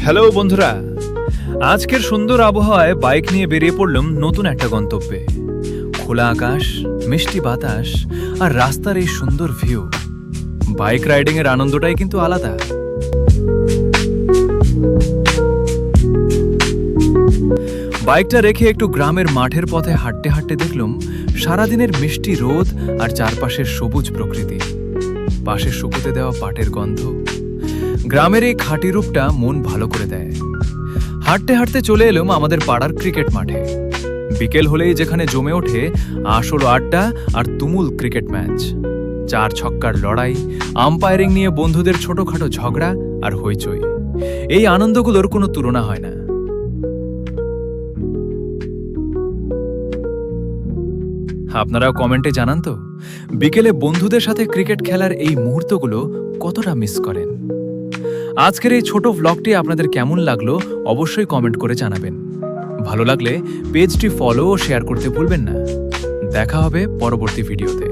Hello বন্ধুরা, আজকের সুন্দর আবহাওয়ায় বাইক নিয়ে বেরিয়ে পড়লাম নতুন একটা গন্তব্যে। খোলা আকাশ, মিষ্টি বাতাস আর রাস্তার এই সুন্দর ভিউ। বাইক রাইডিং এর আনন্দটাই কিন্তু আলাদা। বাইকটা রেখে একটু গ্রামের মাঠের পথে হাঁটতে হাঁটতে দেখলাম সারাদিনের মিষ্টি রোদ আর চারপাশের সবুজ প্রকৃতি, পাশে শুকোতে দেওয়া পাটের গন্ধ। গ্রামের এই খাঁটি রূপটা মন ভালো করে দেয়। হাঁটতে হাঁটতে চলে এলাম আমাদের পাড়ার ক্রিকেট মাঠে। বিকেল হলেই যেখানে জমে ওঠে আসল আড্ডা আর তুমুল ক্রিকেট ম্যাচ। 4 ছক্কার লড়াই, আম্পায়ারিং নিয়ে বন্ধুদের ছোটখাটো ঝগড়া আর হইচই। এই আনন্দগুলোর কোনো তুলনা হয় না। আপনারাও কমেন্টে জানান তো, বিকেলে বন্ধুদের সাথে ক্রিকেট খেলার এই মুহূর্তগুলো কতটা মিস করেন। আজকের এই ছোট ভ্লগটি আপনাদের কেমন লাগলো অবশ্যই কমেন্ট করে জানাবেন। ভালো লাগলে পেজটি ফলো ও শেয়ার করতে ভুলবেন না। দেখা হবে পরবর্তী ভিডিওতে।